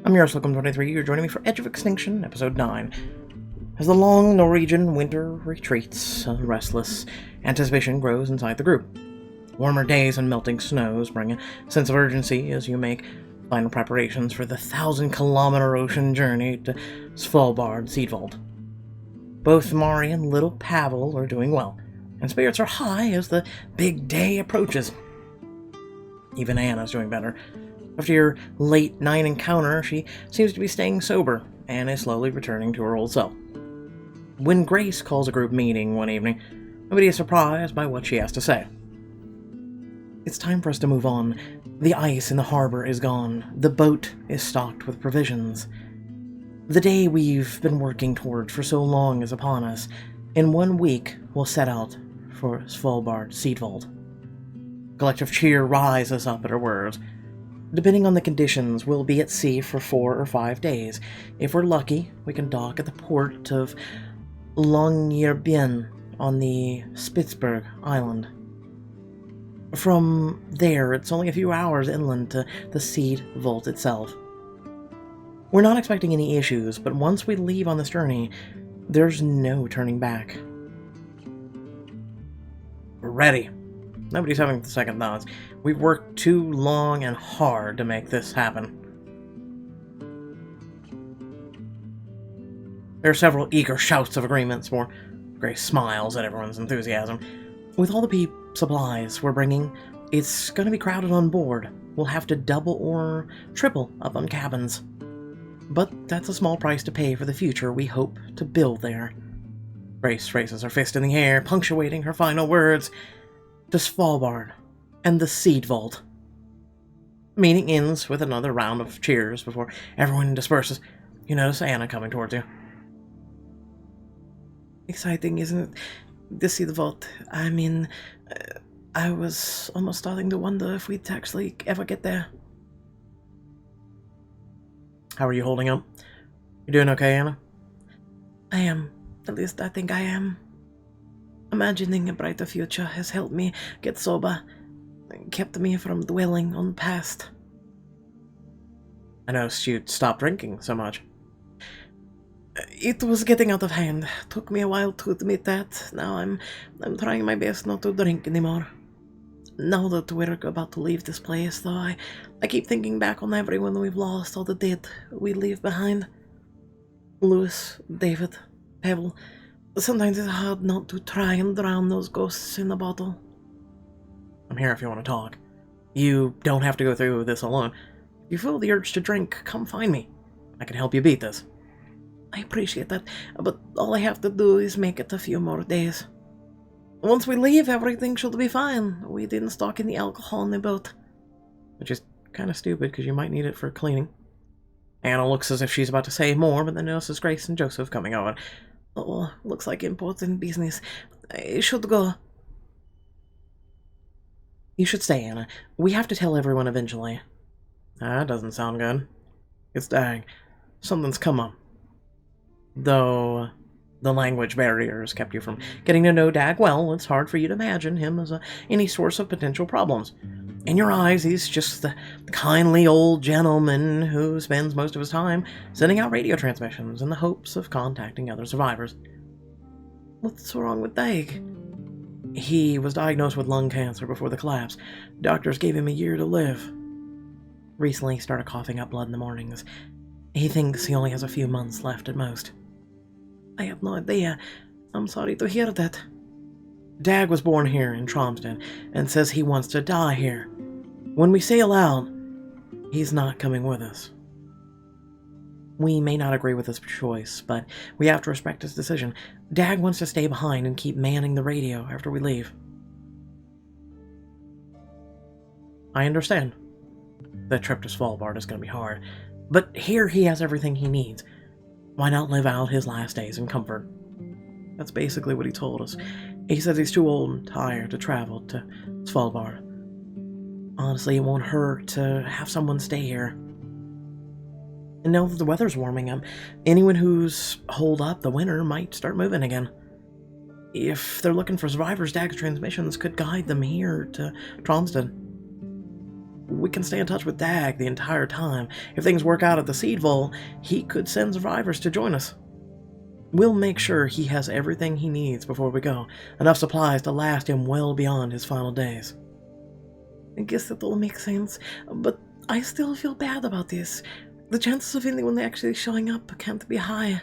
I'm yours, Lookum23. You're joining me for Edge of Extinction, Episode 9. As the long Norwegian winter retreats, restless anticipation grows inside the group. Warmer days and melting snows bring a sense of urgency as you make final preparations for the 1,000-kilometer ocean journey to Svalbard Seedvault. Both Mari and little Pavel are doing well, and spirits are high as the big day approaches. Even Anna's doing better. After your late night encounter, she seems to be staying sober and is slowly returning to her old self. When Grace calls a group meeting one evening, nobody is surprised by what she has to say. It's time for us to move on. The ice in the harbor is gone. The boat is stocked with provisions. The day we've been working toward for so long is upon us. In 1 week, we'll set out for Svalbard Seedvault. Collective cheer rises up at her words. Depending on the conditions, we'll be at sea for 4 or 5 days. If we're lucky, we can dock at the port of Longyearbyen on the Spitsbergen Island. From there, it's only a few hours inland to the Seedvault itself. We're not expecting any issues, but once we leave on this journey, there's no turning back. We're ready. Nobody's having second thoughts. We've worked too long and hard to make this happen. There are several eager shouts of agreement. More Grace smiles at everyone's enthusiasm. With all the supplies we're bringing, it's going to be crowded on board. We'll have to double or triple up on cabins. But that's a small price to pay for the future we hope to build there. Grace raises her fist in the air, punctuating her final words. To Svalbard and the Seedvault. Meeting ends with another round of cheers before everyone disperses. You notice Anna coming towards you. Exciting, isn't it? The Seedvault. I mean, I was almost starting to wonder if we'd actually ever get there. How are you holding up? You doing okay, Anna? I am. At least I think I am. Imagining a brighter future has helped me get sober, kept me from dwelling on the past. I noticed you'd stopped drinking so much. It was getting out of hand. Took me a while to admit that. Now I'm trying my best not to drink anymore. Now that we're about to leave this place, though, I keep thinking back on everyone we've lost, all the dead we leave behind. Louis, David, Pavel. Sometimes it's hard not to try and drown those ghosts in a bottle. I'm here if you want to talk. You don't have to go through this alone. If you feel the urge to drink, come find me. I can help you beat this. I appreciate that, but all I have to do is make it a few more days. Once we leave, everything should be fine. We didn't stock any alcohol on the boat. Which is kind of stupid, because you might need it for cleaning. Anna looks as if she's about to say more, but then notices Grace and Joseph coming over. Oh, looks like important business. I should go. You should stay, Anna. We have to tell everyone eventually. That doesn't sound good. It's Dag. Something's come up. Though the language barriers kept you from getting to know Dag well, it's hard for you to imagine him as any source of potential problems. In your eyes, he's just the kindly old gentleman who spends most of his time sending out radio transmissions in the hopes of contacting other survivors. What's wrong with Dag? He was diagnosed with lung cancer before the collapse. Doctors gave him a year to live. Recently, he started coughing up blood in the mornings. He thinks he only has a few months left at most. I have no idea. I'm sorry to hear that. Dag was born here in Tromsø and says he wants to die here. When we sail out, he's not coming with us. We may not agree with his choice, but we have to respect his decision. Dag wants to stay behind and keep manning the radio after we leave. I understand. That trip to Svalbard is going to be hard, but here he has everything he needs. Why not live out his last days in comfort? That's basically what he told us. He says he's too old and tired to travel to Svalbard. Honestly, it won't hurt to have someone stay here. And now that the weather's warming up, anyone who's holed up the winter might start moving again. If they're looking for survivors, Dag's transmissions could guide them here to Tromsø. We can stay in touch with Dag the entire time. If things work out at the Seed Vault, he could send survivors to join us. We'll make sure he has everything he needs before we go, enough supplies to last him well beyond his final days. I guess that all makes sense, but I still feel bad about this. The chances of anyone actually showing up can't be high.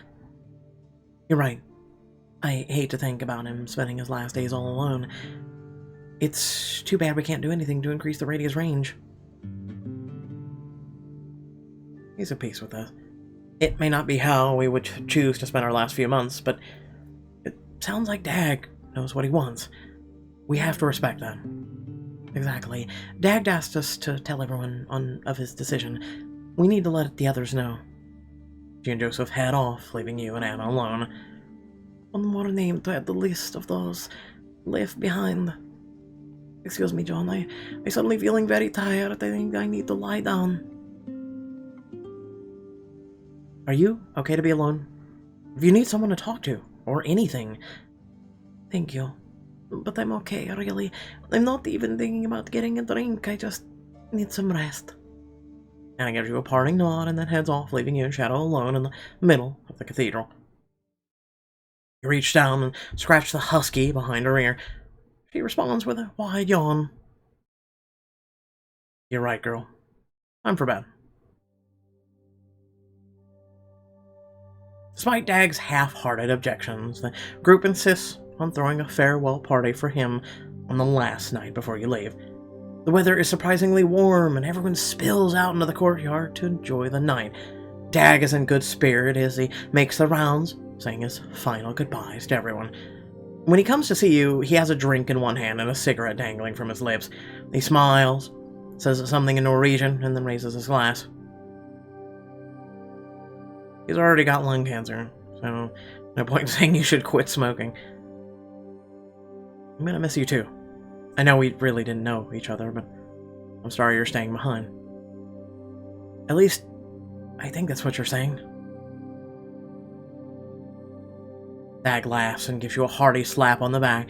You're right. I hate to think about him spending his last days all alone. It's too bad we can't do anything to increase the radius range. He's at peace with us. It may not be how we would choose to spend our last few months, but it sounds like Dag knows what he wants. We have to respect that. Exactly. Dag asked us to tell everyone of his decision. We need to let the others know. She and Joseph head off, leaving you and Anna alone. One more name to add the list of those left behind. Excuse me, John. I suddenly feeling very tired. I think I need to lie down. Are you okay to be alone? If you need someone to talk to, or anything. Thank you. But I'm okay, really. I'm not even thinking about getting a drink. I just need some rest. Anna gives you a parting nod and then heads off, leaving you in shadow alone in the middle of the cathedral. You reach down and scratch the husky behind her ear. She responds with a wide yawn. You're right, girl. Time for bed. Despite Dag's half-hearted objections, the group insists on throwing a farewell party for him on the last night before you leave. The weather is surprisingly warm, and everyone spills out into the courtyard to enjoy the night. Dag is in good spirit as he makes the rounds, saying his final goodbyes to everyone. When he comes to see you, he has a drink in one hand and a cigarette dangling from his lips. He smiles, says something in Norwegian, and then raises his glass. He's already got lung cancer, so no point in saying you should quit smoking. I'm gonna miss you too. I know we really didn't know each other, but I'm sorry you're staying behind. At least, I think that's what you're saying. Dag laughs and gives you a hearty slap on the back.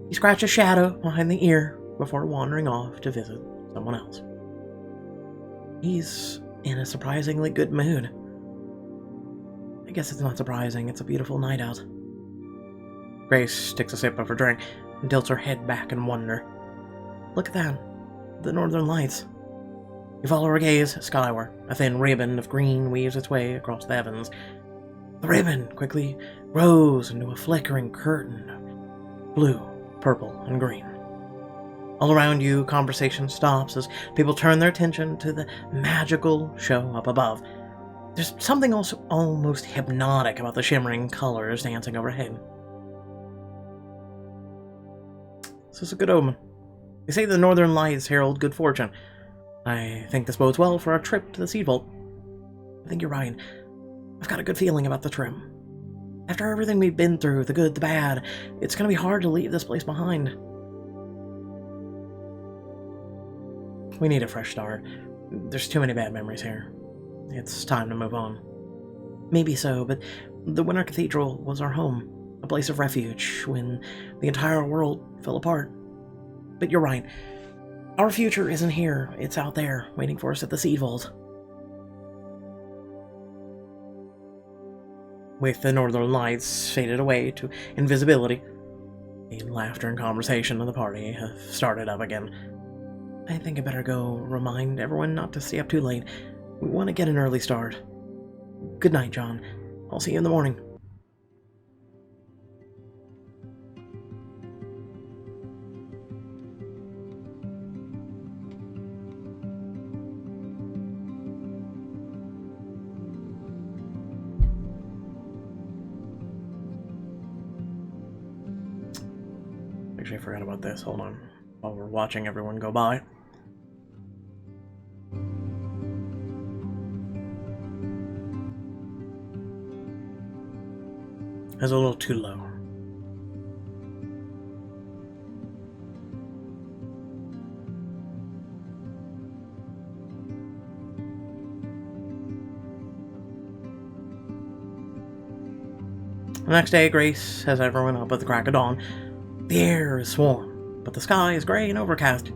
He scratches a shadow behind the ear before wandering off to visit someone else. He's in a surprisingly good mood. I guess it's not surprising, it's a beautiful night out. Grace takes a sip of her drink and tilts her head back in wonder. Look at that, the northern lights. You follow her gaze skyward. A thin ribbon of green weaves its way across the heavens. The ribbon quickly grows into a flickering curtain of blue, purple, and green. All around you, conversation stops as people turn their attention to the magical show up above. There's something also almost hypnotic about the shimmering colors dancing overhead. This is a good omen. They say the northern lights herald good fortune. I think this bodes well for our trip to the Seed Vault. I think you're right. I've got a good feeling about the trip. After everything we've been through, the good, the bad, it's gonna be hard to leave this place behind. We need a fresh start. There's too many bad memories here. It's time to move on. Maybe so, but the Winter Cathedral was our home, a place of refuge when the entire world fell apart. But you're right. Our future isn't here. It's out there, waiting for us at the Seed Vault. With the northern lights faded away to invisibility, the laughter and conversation of the party have started up again. I think I better go remind everyone not to stay up too late. We want to get an early start. Good night, John. I'll see you in the morning. Actually, I forgot about this. Hold on. While we're watching everyone go by. It's a little too low. The next day, Grace has everyone up at the crack of dawn. The air is warm, but the sky is gray and overcast.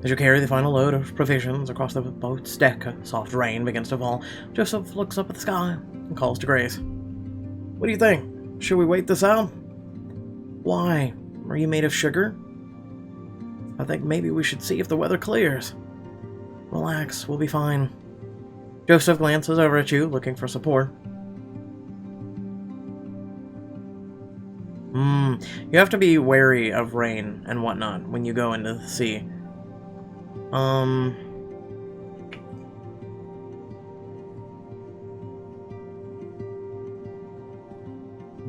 As you carry the final load of provisions across the boat's deck, a soft rain begins to fall. Joseph looks up at the sky and calls to Grace. What do you think? Should we wait this out? Why? Are you made of sugar? I think maybe we should see if the weather clears. Relax, we'll be fine. Joseph glances over at you, looking for support. You have to be wary of rain and whatnot when you go into the sea.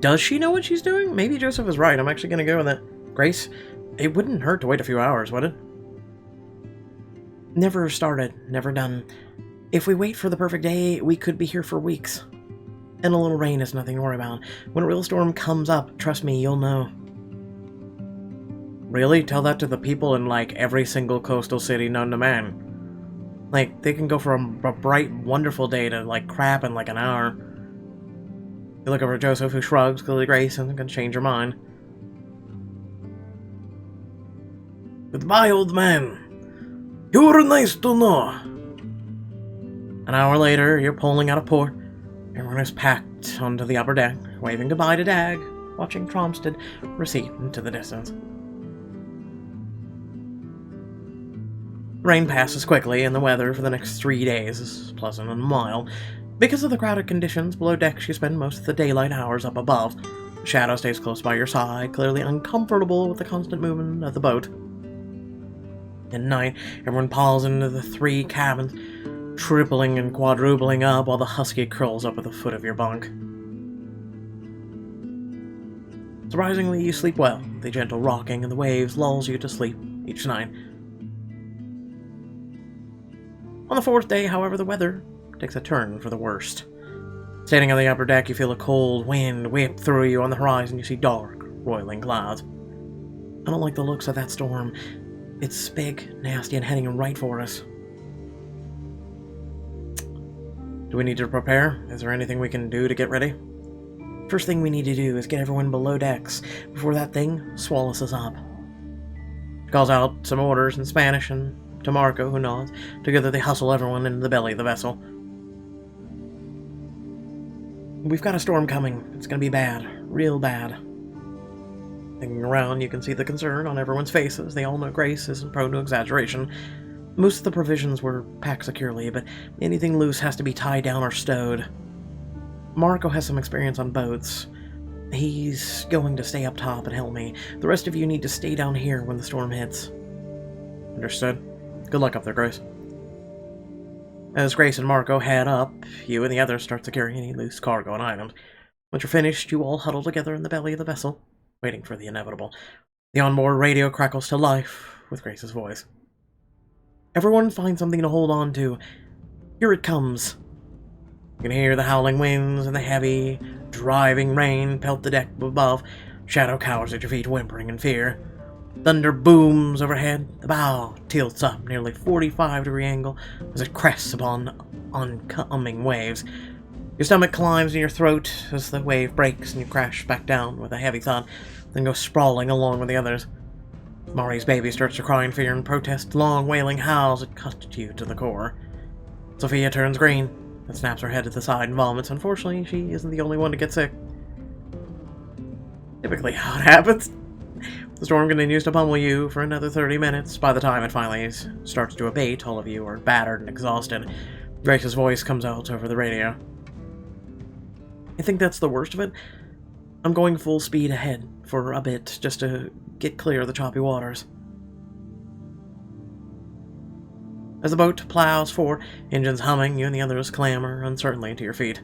Does she know what she's doing? Maybe Joseph is right. I'm actually going to go with it. Grace, it wouldn't hurt to wait a few hours, would it? Never started, never done. If we wait for the perfect day, we could be here for weeks. And a little rain is nothing to worry about. When a real storm comes up, trust me, you'll know. Really? Tell that to the people in, like, every single coastal city known to man. Like, they can go from a bright, wonderful day to, like, crap in, like, an hour. You look over at Joseph, who shrugs, clearly Grace isn't going to change her mind. Goodbye, old man. You're nice to know. An hour later, you're pulling out of port. Everyone is packed onto the upper deck, waving goodbye to Dag, watching Tromsted recede into the distance. Rain passes quickly, and the weather for the next 3 days is pleasant and mild. Because of the crowded conditions below decks, you spend most of the daylight hours up above. The shadow stays close by your side, clearly uncomfortable with the constant movement of the boat. At night, everyone piles into the 3 cabins, tripling and quadrupling up while the husky curls up at the foot of your bunk. Surprisingly, you sleep well. The gentle rocking of the waves lulls you to sleep each night. On the 4th day, however, the weather takes a turn for the worst. Standing on the upper deck, you feel a cold wind whip through you. On the horizon, you see dark, roiling clouds. I don't like the looks of that storm. It's big, nasty, and heading right for us. Do we need to prepare? Is there anything we can do to get ready? First thing we need to do is get everyone below decks before that thing swallows us up. She calls out some orders in Spanish, and to Marco, who nods. Together they hustle everyone into the belly of the vessel. We've got a storm coming. It's gonna be bad. Real bad. Looking around, you can see the concern on everyone's faces. They all know Grace isn't prone to exaggeration. Most of the provisions were packed securely, but anything loose has to be tied down or stowed. Marco has some experience on boats. He's going to stay up top and help me. The rest of you need to stay down here when the storm hits. Understood. Good luck up there, Grace. As Grace and Marco head up, you and the others start securing any loose cargo and items. Once you're finished, you all huddle together in the belly of the vessel, waiting for the inevitable. The onboard radio crackles to life with Grace's voice. Everyone finds something to hold on to. Here it comes. You can hear the howling winds and the heavy, driving rain pelt the deck above. Shadow cowers at your feet, whimpering in fear. Thunder booms overhead. The bow tilts up nearly 45-degree angle as it crests upon oncoming waves. Your stomach climbs in your throat as the wave breaks and you crash back down with a heavy thud, then go sprawling along with the others. Mari's baby starts to cry in fear and protest. Long wailing howls that cut you to the core. Sophia turns green and snaps her head to the side and vomits. Unfortunately, she isn't the only one to get sick. Typically how it happens. The storm continues to pummel you for another 30 minutes. By the time it finally starts to abate, all of you are battered and exhausted. Grace's voice comes out over the radio. I think that's the worst of it. I'm going full speed ahead for a bit, just to get clear of the choppy waters. As the boat plows forward, engines humming, you and the others clamber uncertainly to your feet.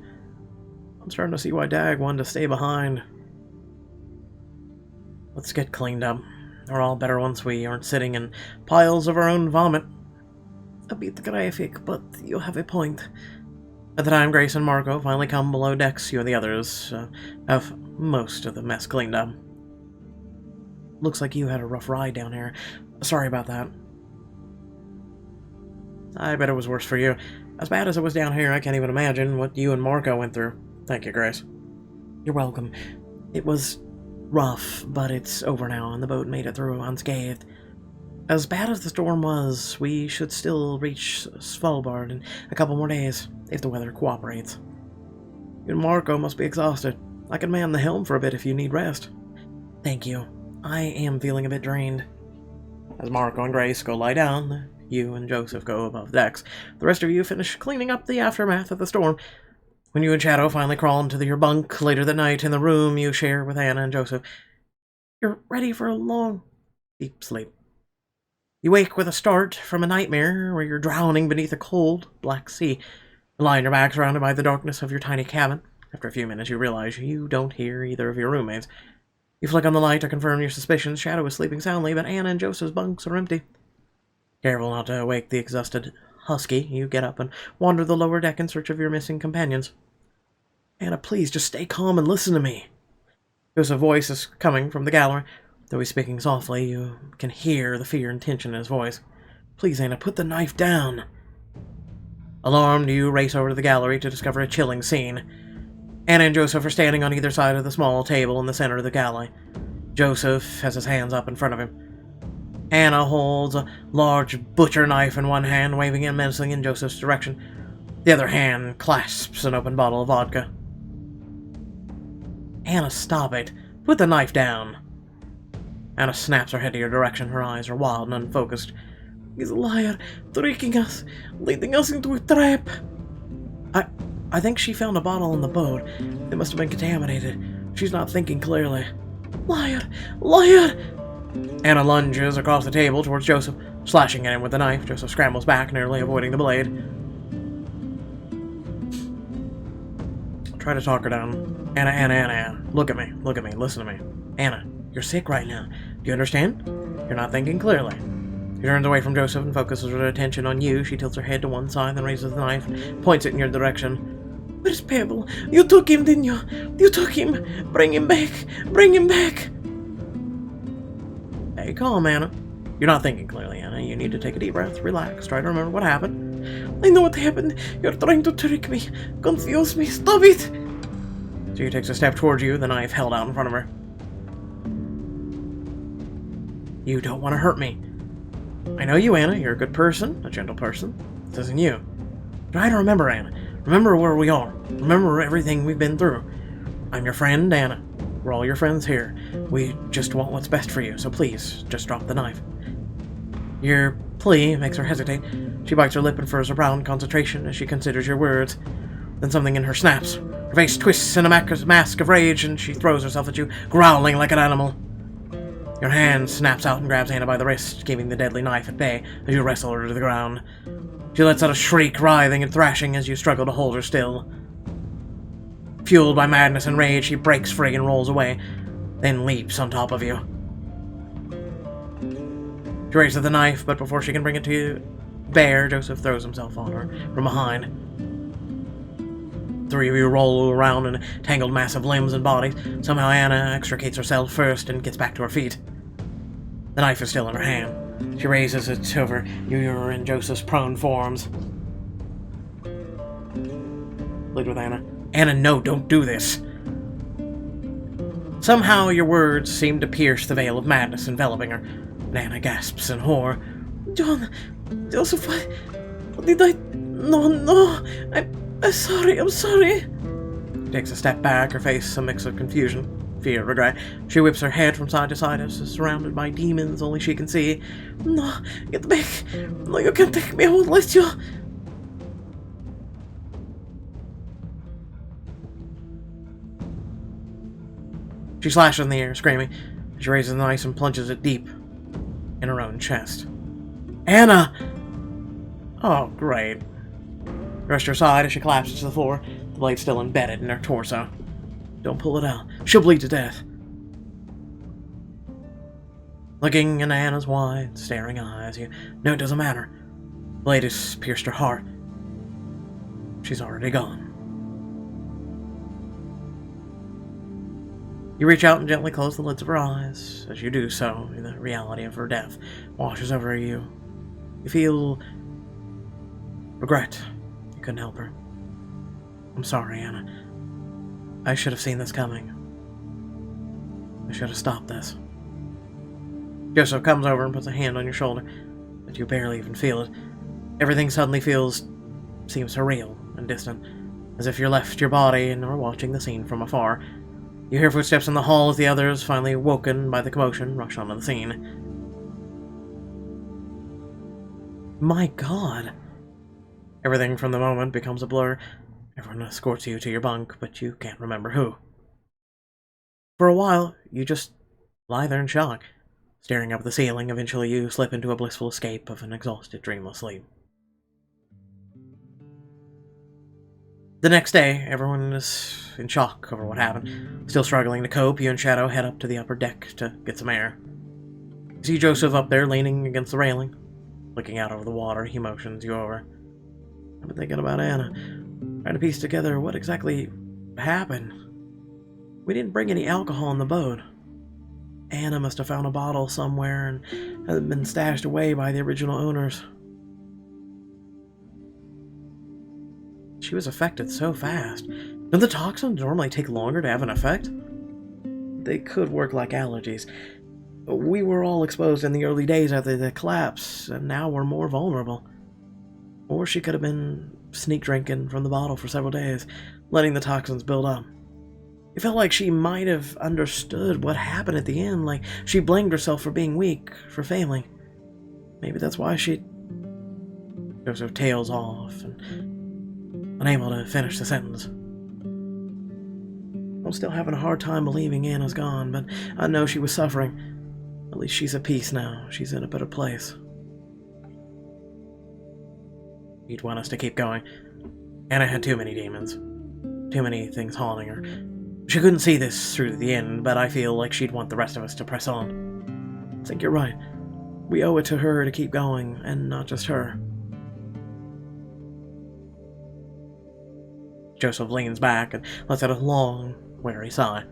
I'm starting to see why Dag wanted to stay behind. Let's get cleaned up. We're all better once we aren't sitting in piles of our own vomit. A bit graphic, but you have a point. At the time Grace and Marco finally come below decks, you and the others have most of the mess cleaned up. Looks like you had a rough ride down here. Sorry about that. I bet it was worse for you. As bad as it was down here, I can't even imagine what you and Marco went through. Thank you, Grace. You're welcome. It was rough, but it's over now, and the boat made it through unscathed. As bad as the storm was, we should still reach Svalbard in a couple more days, if the weather cooperates. You and Marco must be exhausted. I can man the helm for a bit if you need rest. Thank you. I am feeling a bit drained. As Marco and Grace go lie down, you and Joseph go above decks. The rest of you finish cleaning up the aftermath of the storm. When you and Shadow finally crawl into your bunk later that night in the room you share with Anna and Joseph, you're ready for a long, deep sleep. You wake with a start from a nightmare where you're drowning beneath a cold, black sea. You lie on your back surrounded by the darkness of your tiny cabin. After a few minutes, you realize you don't hear either of your roommates. You flick on the light to confirm your suspicions. Shadow is sleeping soundly, but Anna and Joseph's bunks are empty. Careful not to wake the exhausted husky, you get up and wander the lower deck in search of your missing companions. Anna, please, just stay calm and listen to me. Joseph's voice is coming from the gallery. Though he's speaking softly, you can hear the fear and tension in his voice. Please, Anna, put the knife down. Alarmed, you race over to the gallery to discover a chilling scene. Anna and Joseph are standing on either side of the small table in the center of the galley. Joseph has his hands up in front of him. Anna holds a large butcher knife in one hand, waving it menacingly in Joseph's direction. The other hand clasps an open bottle of vodka. Anna, stop it. Put the knife down. Anna snaps her head to your direction. Her eyes are wild and unfocused. He's a liar, tricking us, leading us into a trap. I think she found a bottle on the boat. It must have been contaminated. She's not thinking clearly. Liar! Liar! Anna lunges across the table towards Joseph, slashing at him with the knife. Joseph scrambles back, nearly avoiding the blade. Try to talk her down. Anna. Look at me, listen to me. Anna, you're sick right now. Do you understand? You're not thinking clearly. She turns away from Joseph and focuses her attention on you. She tilts her head to one side, then raises the knife and points it in your direction. Where's Pebble? You took him, didn't you? You took him! Bring him back! Bring him back! Hey, calm, Anna. You're not thinking clearly, Anna. You need to take a deep breath, relax, try to remember what happened. I know what happened. You're trying to trick me, confuse me. Stop it! She takes a step towards you, the knife held out in front of her. You don't want to hurt me. I know you, Anna. You're a good person, a gentle person. This isn't you. Try to remember, Anna. Remember where we are. Remember everything we've been through. I'm your friend, Anna. We're all your friends here. We just want what's best for you, so please, just drop the knife. Your plea makes her hesitate. She bites her lip and furrows her brow in concentration as she considers your words. Then something in her snaps. Her face twists in a mask of rage, and she throws herself at you, growling like an animal. Your hand snaps out and grabs Anna by the wrist, keeping the deadly knife at bay as you wrestle her to the ground. She lets out a shriek, writhing and thrashing as you struggle to hold her still. Fueled by madness and rage, she breaks free and rolls away, then leaps on top of you. She raises the knife, but before she can bring it to bear, Joseph throws himself on her from behind. Three of you roll around in a tangled mass of limbs and bodies. Somehow Anna extricates herself first and gets back to her feet. The knife is still in her hand. She raises it over you and Joseph's prone forms. Plead with Anna. Anna, no, don't do this. Somehow your words seem to pierce the veil of madness enveloping her, and Anna gasps in horror. John, Joseph, what did I... No, I'm sorry. She takes a step back, her face a mix of confusion, fear, regret. She whips her head from side to side as is surrounded by demons only she can see. No, get back. No, you can't take me. I won't let you. She slashes in the air, screaming. She raises the knife and plunges it deep in her own chest. Anna! Oh, great. Rushed her side as she collapses to the floor, the blade still embedded in her torso. Don't pull it out. She'll bleed to death. Looking into Anna's wide, staring eyes, you know it doesn't matter. The blade has pierced her heart. She's already gone. You reach out and gently close the lids of her eyes. As you do so, the reality of her death washes over you. You feel regret. You couldn't help her. I'm sorry, Anna. I should have seen this coming. I should have stopped this. Joseph comes over and puts a hand on your shoulder, but you barely even feel it. Everything suddenly seems surreal and distant, as if you're left your body and are watching the scene from afar. You hear footsteps in the hall as the others, finally woken by the commotion, rush onto the scene. My God! Everything from the moment becomes a blur. Everyone escorts you to your bunk, but you can't remember who. For a while, you just lie there in shock, staring up at the ceiling. Eventually you slip into a blissful escape of an exhausted, dreamless sleep. The next day, everyone is in shock over what happened. Still struggling to cope, you and Shadow head up to the upper deck to get some air. You see Joseph up there leaning against the railing. Looking out over the water, he motions you over. I've been thinking about Anna, trying to piece together what exactly happened. We didn't bring any alcohol on the boat. Anna must have found a bottle somewhere and had been stashed away by the original owners. She was affected so fast. Don't the toxins normally take longer to have an effect? They could work like allergies. We were all exposed in the early days after the collapse, and now we're more vulnerable. Or she could have been sneak drinking from the bottle for several days, letting the toxins build up. It felt like she might have understood what happened at the end, like she blamed herself for being weak, for failing. Maybe that's why she... Joseph tails off, and unable to finish the sentence. I'm still having a hard time believing Anna's gone, but I know she was suffering. At least she's at peace now. She's in a better place. You'd want us to keep going. Anna had too many demons. Too many things haunting her. She couldn't see this through to the end, but I feel like she'd want the rest of us to press on. I think you're right. We owe it to her to keep going, and not just her. Joseph leans back and lets out a long, weary sigh.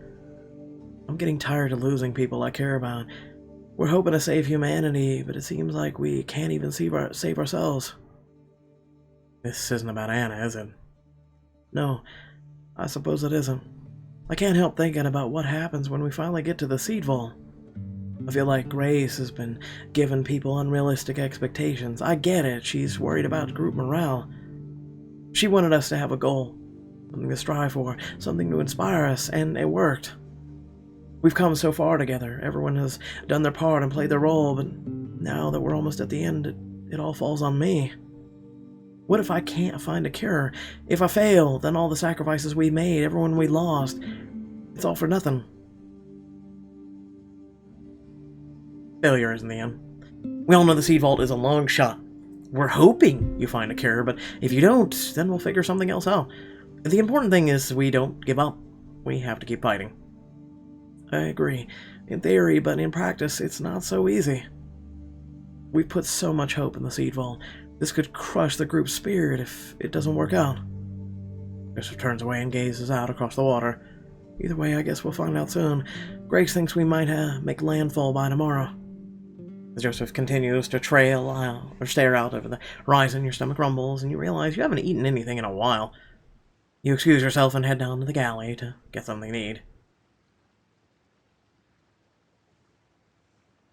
I'm getting tired of losing people I care about. We're hoping to save humanity, but it seems like we can't even save ourselves. This isn't about Anna, is it? No, I suppose it isn't. I can't help thinking about what happens when we finally get to the seed vault. I feel like Grace has been giving people unrealistic expectations. I get it, she's worried about group morale. She wanted us to have a goal, something to strive for, something to inspire us, and it worked. We've come so far together. Everyone has done their part and played their role, but now that we're almost at the end, it all falls on me. What if I can't find a cure? If I fail, then all the sacrifices we made, everyone we lost, it's all for nothing. Failure isn't the end. We all know the seed vault is a long shot. We're hoping you find a cure, but if you don't, then we'll figure something else out. The important thing is we don't give up. We have to keep fighting. I agree. In theory, but in practice, it's not so easy. We've put so much hope in the seed vault. This could crush the group's spirit if it doesn't work out. Joseph turns away and gazes out across the water. Either way, I guess we'll find out soon. Grace thinks we might make landfall by tomorrow. As Joseph continues to stare out over the horizon, your stomach rumbles, and you realize you haven't eaten anything in a while. You excuse yourself and head down to the galley to get something to eat.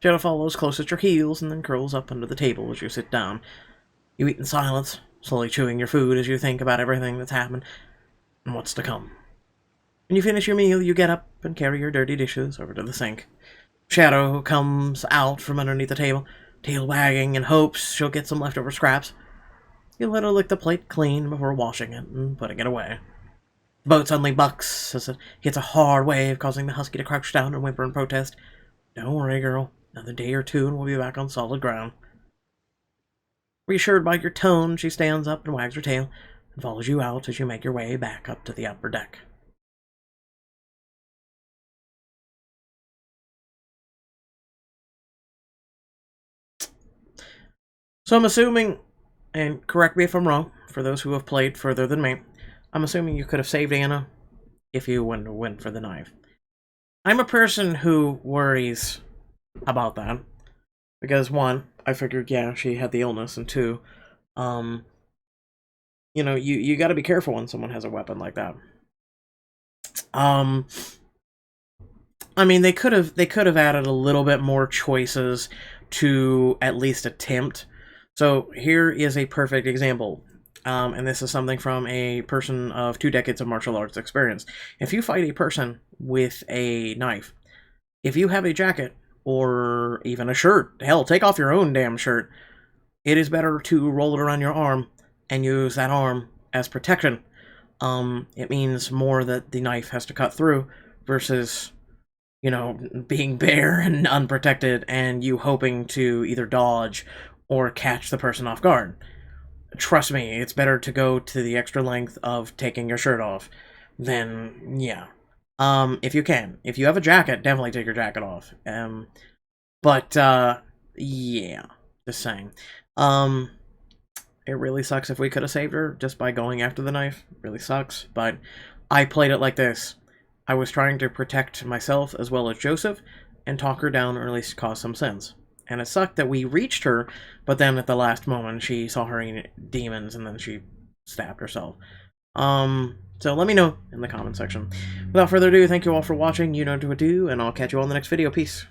Shadow follows close at your heels and then curls up under the table as you sit down. You eat in silence, slowly chewing your food as you think about everything that's happened and what's to come. When you finish your meal, you get up and carry your dirty dishes over to the sink. Shadow comes out from underneath the table, tail wagging in hopes she'll get some leftover scraps. You let her lick the plate clean before washing it and putting it away. The boat suddenly bucks as it hits a hard wave, causing the husky to crouch down and whimper in protest. Don't worry, girl. Another day or two and we'll be back on solid ground. Reassured by your tone, she stands up and wags her tail and follows you out as you make your way back up to the upper deck. So I'm assuming, and correct me if I'm wrong, for those who have played further than me, I'm assuming you could have saved Anna if you went for the knife. I'm a person who worries about that. Because one, I figured, yeah, she had the illness, and two, you gotta be careful when someone has a weapon like that. I mean, they could have added a little bit more choices to at least attempt. So here is a perfect example. And this is something from a person of 2 decades of martial arts experience. If you fight a person with a knife, if you have a jacket or even a shirt, hell, take off your own damn shirt, it is better to roll it around your arm and use that arm as protection. It means more that the knife has to cut through versus, you know, being bare and unprotected and you hoping to either dodge or catch the person off guard. Trust me, it's better to go to the extra length of taking your shirt off than, yeah. If you can. If you have a jacket, definitely take your jacket off. Yeah, just saying. It really sucks if we could have saved her just by going after the knife. It really sucks, but I played it like this. I was trying to protect myself as well as Joseph and talk her down or at least cause some sense. And it sucked that we reached her, but then at the last moment she saw her demons and then she stabbed herself. So let me know in the comment section. Without further ado, thank you all for watching. You know what to do, and I'll catch you all in the next video. Peace.